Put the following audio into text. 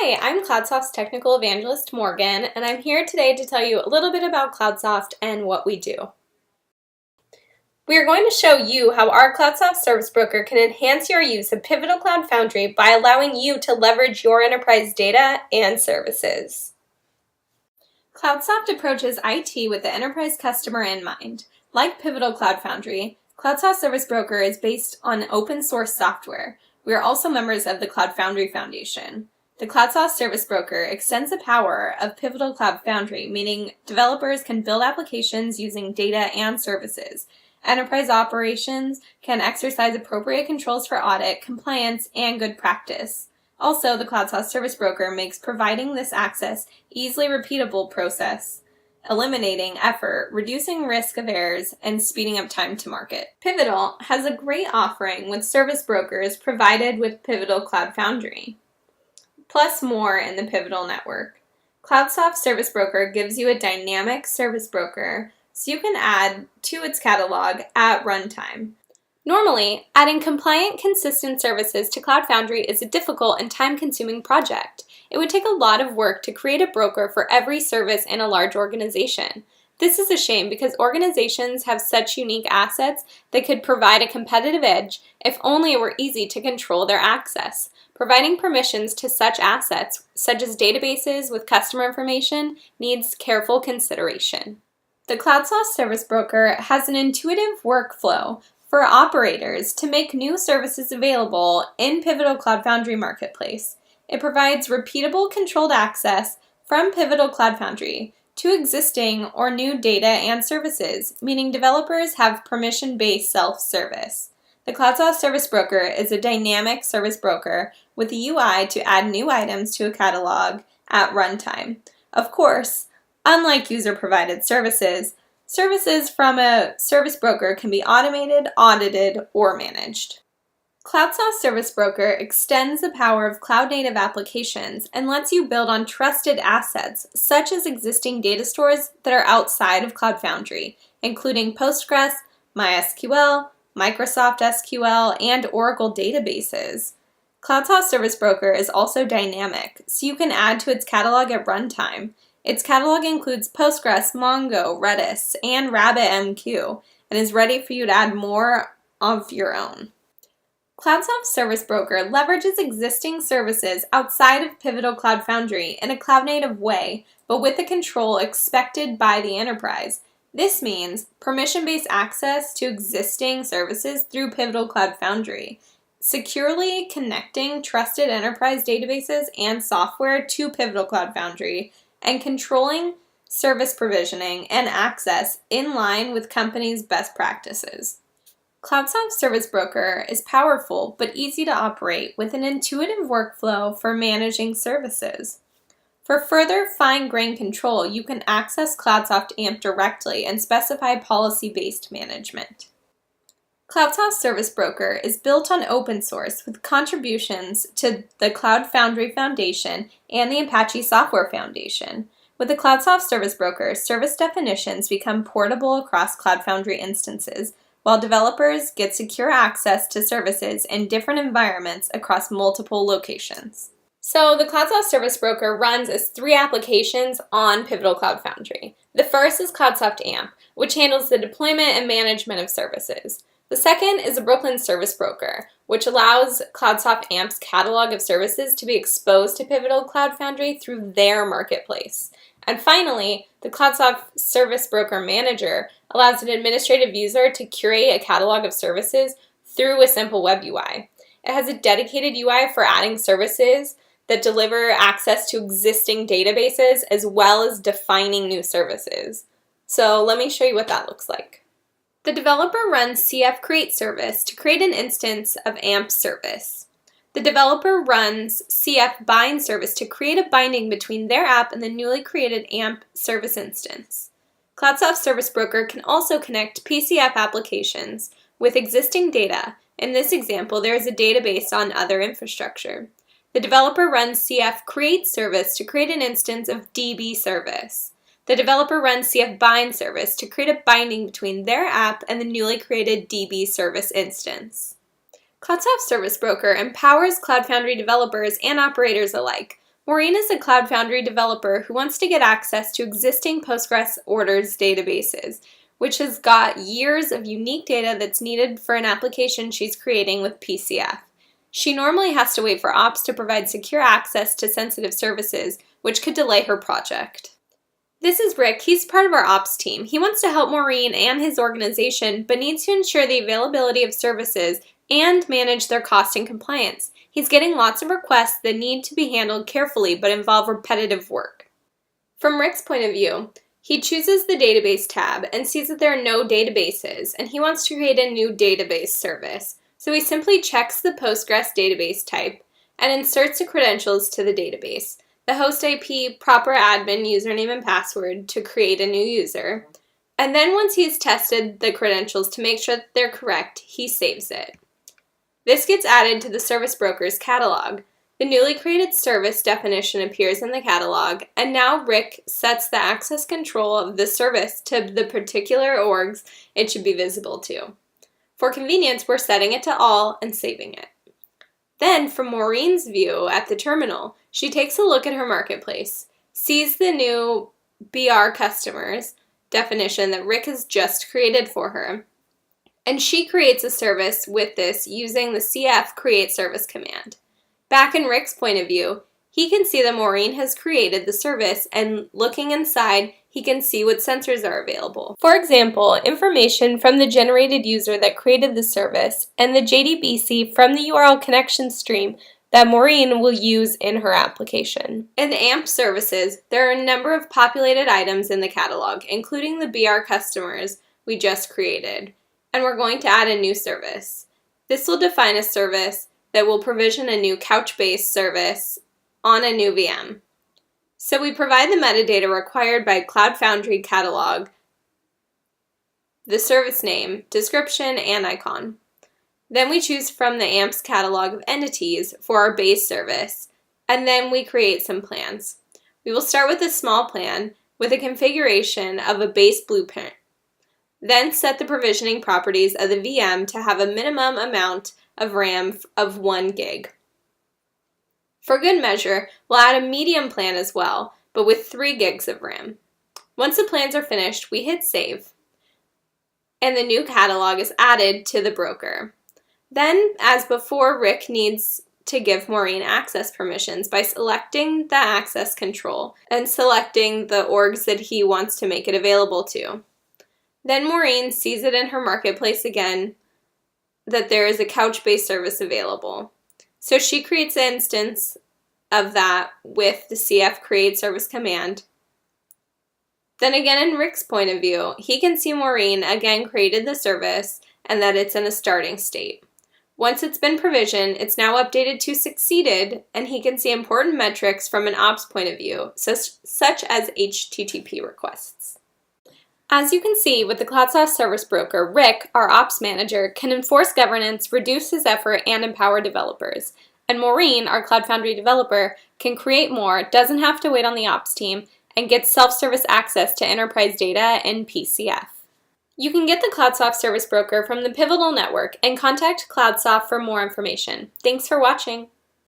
Hi, I'm Cloudsoft's Technical Evangelist Morgan, and I'm here today to tell you a little bit about Cloudsoft and what we do. We are going to show you how our Cloudsoft Service Broker can enhance your use of Pivotal Cloud Foundry by allowing you to leverage your enterprise data and services. Cloudsoft approaches IT with the enterprise customer in mind. Like Pivotal Cloud Foundry, Cloudsoft Service Broker is based on open source software. We are also members of the Cloud Foundry Foundation. The Cloudsoft Service Broker extends the power of Pivotal Cloud Foundry, meaning developers can build applications using data and services. Enterprise operations can exercise appropriate controls for audit, compliance, and good practice. Also, the Cloudsoft Service Broker makes providing this access easily repeatable process, eliminating effort, reducing risk of errors, and speeding up time to market. Pivotal has a great offering with service brokers provided with Pivotal Cloud Foundry, plus more in the Pivotal network. Cloudsoft Service Broker gives you a dynamic service broker so you can add to its catalog at runtime. Normally, adding compliant, consistent services to Cloud Foundry is a difficult and time-consuming project. It would take a lot of work to create a broker for every service in a large organization. This is a shame because organizations have such unique assets that could provide a competitive edge if only it were easy to control their access. Providing permissions to such assets, such as databases with customer information, needs careful consideration. The Cloudsoft Service Broker has an intuitive workflow for operators to make new services available in Pivotal Cloud Foundry Marketplace. It provides repeatable controlled access from Pivotal Cloud Foundry to existing or new data and services, meaning developers have permission-based self-service. The Cloudsoft Service Broker is a dynamic service broker with a UI to add new items to a catalog at runtime. Of course, unlike user-provided services, services from a service broker can be automated, audited, or managed. Cloudsoft Service Broker extends the power of cloud-native applications and lets you build on trusted assets, such as existing data stores that are outside of Cloud Foundry, including Postgres, MySQL, Microsoft SQL, and Oracle databases. Cloudsoft Service Broker is also dynamic, so you can add to its catalog at runtime. Its catalog includes Postgres, Mongo, Redis, and RabbitMQ, and is ready for you to add more of your own. Cloudsoft Service Broker leverages existing services outside of Pivotal Cloud Foundry in a cloud-native way, but with the control expected by the enterprise. This means permission-based access to existing services through Pivotal Cloud Foundry, securely connecting trusted enterprise databases and software to Pivotal Cloud Foundry, and controlling service provisioning and access in line with companies' best practices. Cloudsoft Service Broker is powerful but easy to operate with an intuitive workflow for managing services. For further fine-grained control, you can access Cloudsoft AMP directly and specify policy-based management. Cloudsoft Service Broker is built on open source with contributions to the Cloud Foundry Foundation and the Apache Software Foundation. With the Cloudsoft Service Broker, service definitions become portable across Cloud Foundry instances, while developers get secure access to services in different environments across multiple locations. So the Cloudsoft Service Broker runs as 3 applications on Pivotal Cloud Foundry. The first is Cloudsoft AMP, which handles the deployment and management of services. The second is the Brooklyn Service Broker, which allows Cloudsoft AMP's catalog of services to be exposed to Pivotal Cloud Foundry through their marketplace. And finally, the Cloudsoft Service Broker Manager allows an administrative user to curate a catalog of services through a simple web UI. It has a dedicated UI for adding services that deliver access to existing databases as well as defining new services. So let me show you what that looks like. The developer runs CF create service to create an instance of AMP service. The developer runs CF bind service to create a binding between their app and the newly created AMP service instance. Cloudsoft Service Broker can also connect PCF applications with existing data. In this example, there is a database on other infrastructure. The developer runs CF create service to create an instance of DB service. The developer runs CF bind service to create a binding between their app and the newly created DB service instance. Cloudsoft Service Broker empowers Cloud Foundry developers and operators alike Maureen is a Cloud Foundry developer who wants to get access to existing Postgres orders databases, which has got years of unique data that's needed for an application she's creating with PCF. She normally has to wait for ops to provide secure access to sensitive services, which could delay her project. This is Rick. He's part of our ops team. He wants to help Maureen and his organization, but needs to ensure the availability of services and manage their cost and compliance. He's getting lots of requests that need to be handled carefully but involve repetitive work. From Rick's point of view, he chooses the database tab and sees that there are no databases, and he wants to create a new database service. So he simply checks the Postgres database type and inserts the credentials to the database, the host IP, proper admin username and password to create a new user. And then once he's tested the credentials to make sure that they're correct, he saves it. This gets added to the Service Broker's catalog. The newly created service definition appears in the catalog, and now Rick sets the access control of the service to the particular orgs it should be visible to. For convenience, we're setting it to all and saving it. Then, from Maureen's view at the terminal, she takes a look at her marketplace, sees the new BR customers definition that Rick has just created for her, and she creates a service with this using the CF create service command. Back in Rick's point of view, he can see that Maureen has created the service, and looking inside, he can see what sensors are available. For example, information from the generated user that created the service and the JDBC from the URL connection stream that Maureen will use in her application. In the AMP services, there are a number of populated items in the catalog, including the BR customers we just created, and we're going to add a new service. This will define a service that will provision a new Couchbase service on a new VM. So we provide the metadata required by Cloud Foundry catalog, the service name, description, and icon. Then we choose from the AMP's catalog of entities for our base service, and then we create some plans. We will start with a small plan with a configuration of a base blueprint. Then set the provisioning properties of the VM to have a minimum amount of RAM of 1 gig. For good measure, we'll add a medium plan as well, but with 3 gigs of RAM. Once the plans are finished, we hit save, and the new catalog is added to the broker. Then, as before, Rick needs to give Maureen access permissions by selecting the access control and selecting the orgs that he wants to make it available to. Then Maureen sees it in her marketplace again that there is a Couchbase service available. So she creates an instance of that with the CF create service command. Then again, in Rick's point of view, he can see Maureen again created the service and that it's in a starting state. Once it's been provisioned, it's now updated to succeeded, and he can see important metrics from an ops point of view, such as HTTP requests. As you can see with the Cloudsoft Service Broker, Rick, our ops manager, can enforce governance, reduce his effort, and empower developers. And Maureen, our Cloud Foundry developer, can create more, doesn't have to wait on the ops team, and gets self-service access to enterprise data and PCF. You can get the Cloudsoft Service Broker from the Pivotal Network and contact Cloudsoft for more information. Thanks for watching.